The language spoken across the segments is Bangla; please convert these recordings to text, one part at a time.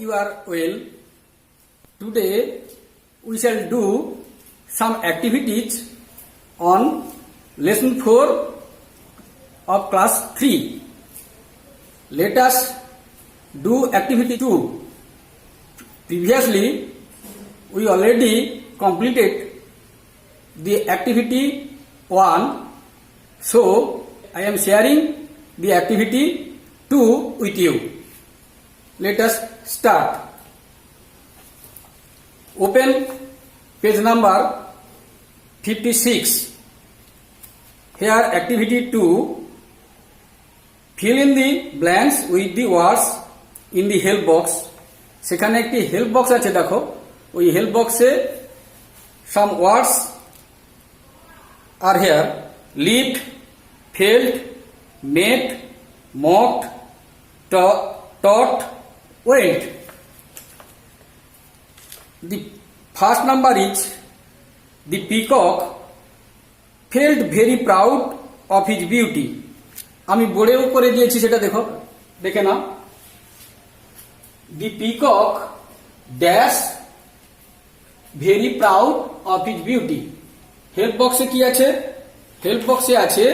you are well. Today we shall do some activities on lesson 4 of class 3. Let us do activity 2. Previously we already completed the activity 1. So I am sharing the activity 2 with you. Let us start. Open page number 56. Here activity 2. Fill in the blanks with the words in the help box. সেখানে একটি হেল্প বক্স আছে, দেখো ওই হেল্প বক্সে some words are here: lived, failed, met, mocked, taught, went. The first number is the peacock felt very proud of his beauty. আমি বোর্ডেও করে দিয়েছি, সেটা দেখে নাও। The peacock dash very proud of his beauty. Help বক্সে কি আছে? হেল্প বক্সে আছে,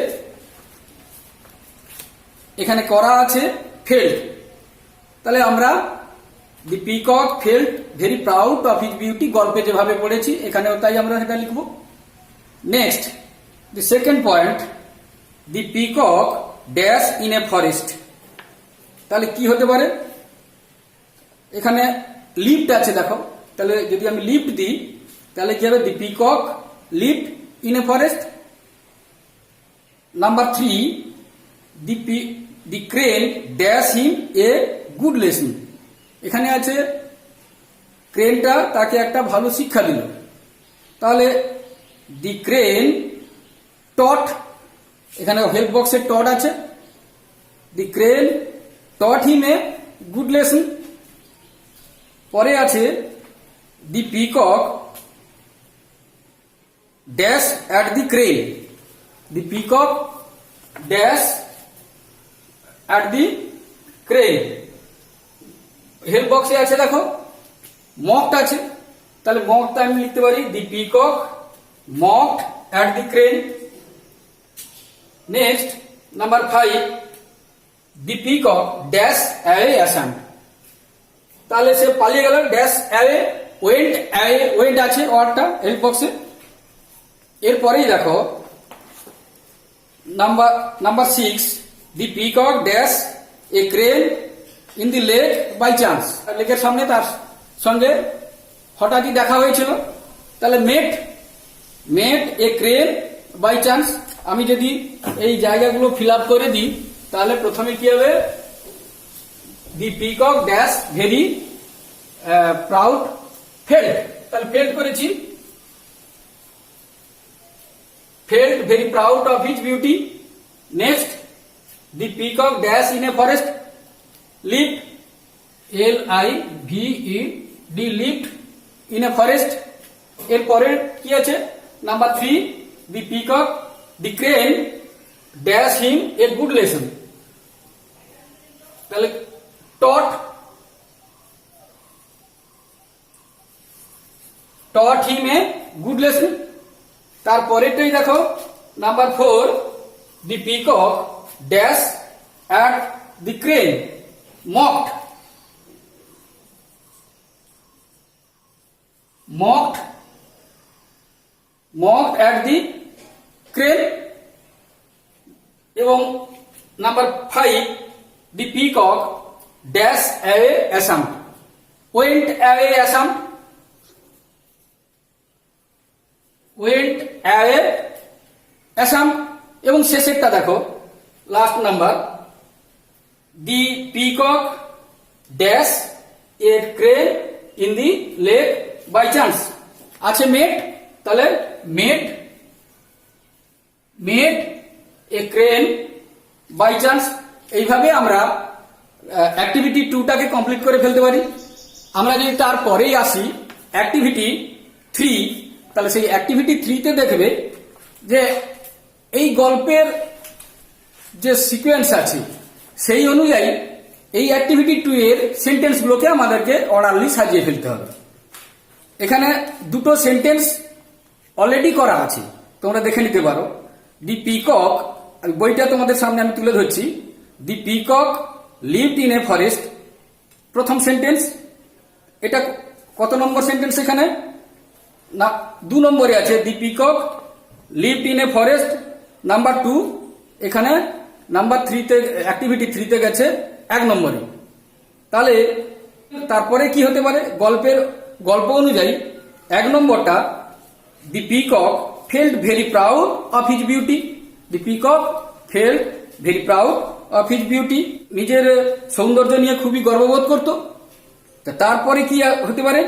এখানে করা আছে ফেল্ট। তাহলে আমরা the peacock felt very proud of his beauty গল্পে যেভাবে পড়েছি এখানেও তাই আমরা সেটা লিখব। Next, the second point, the peacock dash in a forest. তাহলে কি হতে পারে? এখানে লিফট আছে, দেখো তাহলে যদি আমি লিফট দিই তাহলে কি হবে? The peacock lift in a forest. Number 3, the crane dash him a good lesson. এখানে আছে ক্রেনটা তাকে একটা ভালো শিক্ষা দিল। তাহলে দি ক্রেন টট, এখানে হেল্প বক্সে টট আছে, the crane taught him a good lesson. পরে আছে the peacock dash at the crane. The peacock dash at the crane. Help বক্সে আছে, দেখো মকড আছে, তাহলে মকটা আমি লিখতে পারি the peacock mocked at the crane. Next, number 5, the peacock dash away ashamed. তাহলে সে পালিয়ে গেল, ড্যাশ অ্যাওয়ে ওয়েন্ট আছে ওয়ার্ডটা হেল্প বক্সে। এরপরেই দেখো number 6, the peacock dash a crane in the lake by chance. লেকের সামনে তার সঙ্গে হঠাৎই দেখা হয়েছিল। তাহলে met a crane by chance. আমি যদি এই জায়গাগুলো ফিল আপ করে দিই তাহলে প্রথমে কি হবে? দি peacock dash very proud felt. তাহলে ফেল্ট করেছি, felt very proud of his beauty. Next, the peacock dash in a forest lived, LIVED lived in a forest. এরপরে কি আছে? Number 3, the peacock the crane dash him a good lesson. তাহলে টট হিম এ গুড লেসন। তারপরেটাই দেখো number 4, the peacock dash at the crane mocked at the crane। এবং number 5, the peacock dash away ashamed, went away ashamed. এবং শেষেরটা দেখো last number, the peacock dash a crane in the lake by chance. আছে মেট, তাহলে met a crane by chance. এইভাবে আমরা অ্যাক্টিভিটি 2টাকে কমপ্লিট করে ফেলতে পারি। আমরা যদি তারপরেই আসি অ্যাক্টিভিটি 3, তাহলে সেই অ্যাক্টিভিটি 3তে দেখবে যে এই গল্পের যে সিকোয়েন্স আছে সেই অনুযায়ী এই অ্যাক্টিভিটি 2 এর সেন্টেন্সগুলোকে আমাদেরকে অর্ডারলি সাজিয়ে ফেলতে হবে। এখানে দুটো সেন্টেন্স অলরেডি করা আছে, তোমরা দেখে নিতে পারো। দি পিকক, বইটা তোমাদের সামনে আমি তুলে ধরছি। The peacock lived in a forest, প্রথম সেন্টেন্স। এটা কত নম্বর সেন্টেন্স? এখানে না 2 নম্বরে আছে। The peacock lived in a forest, number 2। এখানে নাম্বার 3তে, অ্যাক্টিভিটি 3তে গেছে 1 নম্বরে। তাহলে তারপরে কি হতে পারে? গল্প অনুযায়ী 1 নম্বরটা, the peacock felt very proud of his beauty. The peacock felt very proud of his beauty, নিজের সৌন্দর্য নিয়ে খুবই গর্ববোধ করত। তারপরে কি হতে পারে?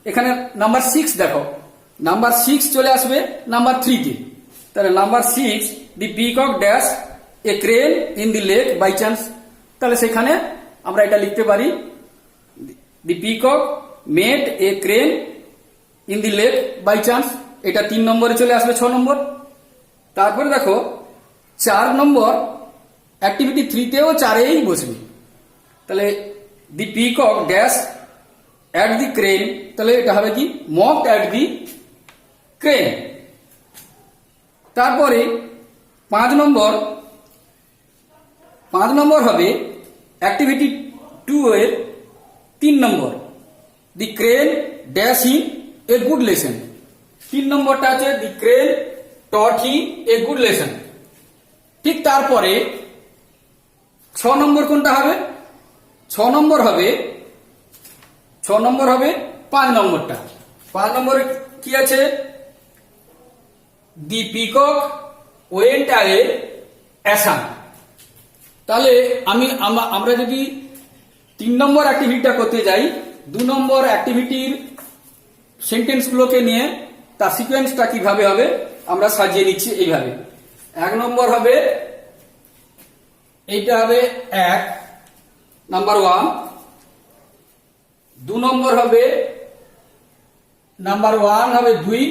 এখানে নাম্বার 6 দেখো, নাম্বার 6 চলে আসবে নাম্বার 3তে। তাহলে number 6, the peacock dash a crane in the lake by chance. তাহলে সেখানে আমরা এটা লিখতে পারি, the peacock made a crane in the lake by chance. এটা 3 নম্বরে চলে আসবে, 6 নম্বর। তারপরে দেখো 4 নম্বর, অ্যাক্টিভিটি 3তেও 4এই বসবে। তাহলে the peacock dash at the crane, তাহলে এটা হবে কি? Mocked at the crane. তারপরে 5 নম্বর হবে অ্যাক্টিভিটি 2 এর 3 number, the crane dash in a good lesson. 3 নম্বরটা আছে the crane taught he a good lesson. ঠিক তারপরে 6 নম্বর কোনটা হবে? 6 নম্বর হবে 5 নম্বরটা। 5 নম্বরে কি আছে? The peacock went away ashamed. তাহলে আমরা যদি 3 নম্বর অ্যাক্টিভিটিটা করতে যাই, 2 নম্বর অ্যাক্টিভিটির সেন্টেন্সগুলোকে নিয়ে তার সিকোয়েন্সটা কিভাবে হবে আমরা সাজিয়ে নিচ্ছি এইভাবে। 1 নম্বর হবে, এইটা হবে 1, নাম্বার 1। 2 নম্বর হবে, নাম্বার 1 হবে 2।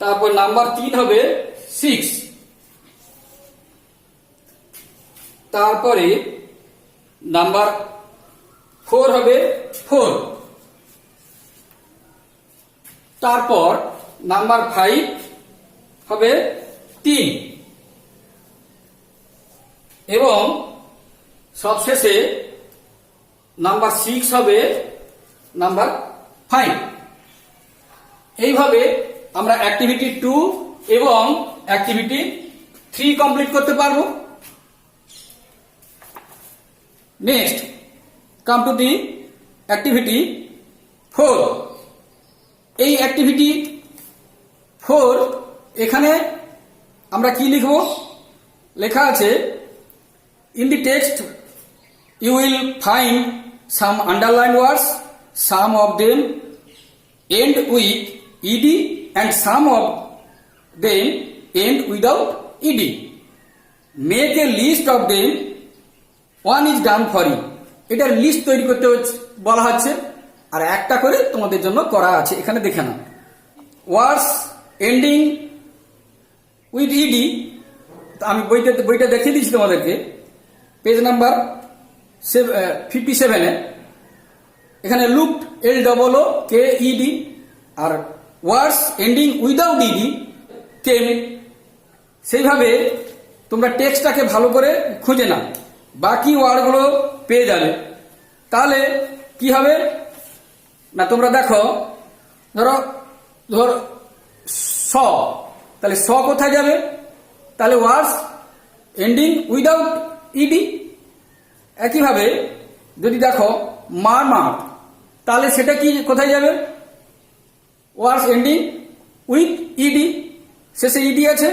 তারপর নাম্বার 3 হবে 6। তারপরে নাম্বার 4 হবে 4। তারপর নাম্বার 5 হবে 3 এবং সবশেষে নাম্বার 6 হবে নাম্বার 5। এইভাবে আমরা অ্যাক্টিভিটি 2 এবং অ্যাক্টিভিটি 3 কমপ্লিট করতে পারবো। Next come to the activity 4। এই অ্যাক্টিভিটি 4 এখানে আমরা কি লিখব? লেখা আছে, in the text you will find some underlined words, some of them end with ed and some of them end without ed. Make a list of them, one is done for you. এটার লিস্ট তৈরি করতে বলা হচ্ছে, আর একটা করে তোমাদের জন্য করা আছে। এখানে দেখে নাও, ওয়ার্ডস এন্ডিং উইথ ed, আমি বইটা দেখিয়ে দিচ্ছি তোমাদেরকে, পেজ নাম্বার 57-এ। এখানে লুকড LOOKED, আর words ending without ed came. সেইভাবে তোমরা টেক্সটটাকে ভালো করে খুঁজে নাও, বাকি ওয়ার্ডগুলো পেয়ে যাবে। তাহলে কি হবে না, তোমরা দেখো, ধরো স, তাহলে স কোথায় যাবে? তাহলে ওয়ার্ডস এন্ডিং উইদাউট ed। একইভাবে যদি দেখো মার, তাহলে সেটা কি কোথায় যাবে? ওয়ার্ডস এন্ডিং উইথ ed, শেষে ed আছে।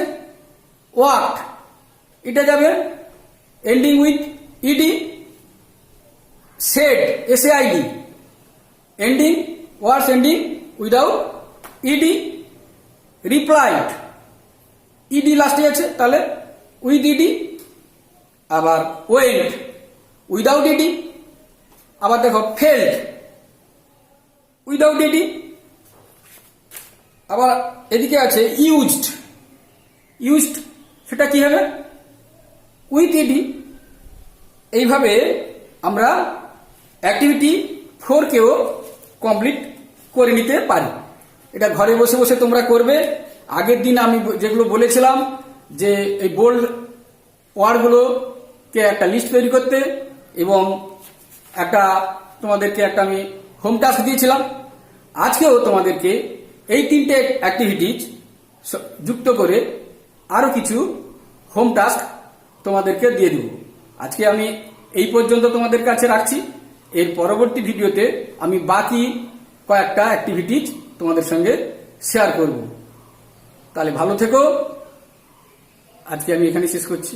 ওয়ার্ক, এটা যাবে ending with ed। Said, SAID, ending, words ending without ed। Replied, ed লাস্টে আছে, তাহলে উইথ ed। আবার ওয়েন্ট উইদাউট ed। আবার দেখো ফেল্ড উইদাউট ed। আবার এদিকে আছে ইউজড, সেটা কি হবে? With ED. এইভাবে আমরা অ্যাক্টিভিটি 4কেও কমপ্লিট করে নিতে পারি। এটা ঘরে বসে বসে তোমরা করবে। আগের দিন আমি যেগুলো বলেছিলাম যে এই বোল্ড ওয়ার্ডগুলোকে একটা লিস্ট তৈরি করতে, এবং তোমাদেরকে একটা আমি হোম টাস্ক দিয়েছিলাম। আজকেও তোমাদেরকে এই 3টে অ্যাক্টিভিটিজ যুক্ত করে আরো কিছু হোম টাস্ক তোমাদেরকে দিয়ে দেব। আজকে আমি এই পর্যন্ত তোমাদের কাছে রাখছি। এর পরবর্তী ভিডিওতে আমি বাকি কয়েকটা অ্যাক্টিভিটিজ তোমাদের সঙ্গে শেয়ার করব। তাহলে ভালো থেকো। আজকে আমি এখানে শেষ করছি।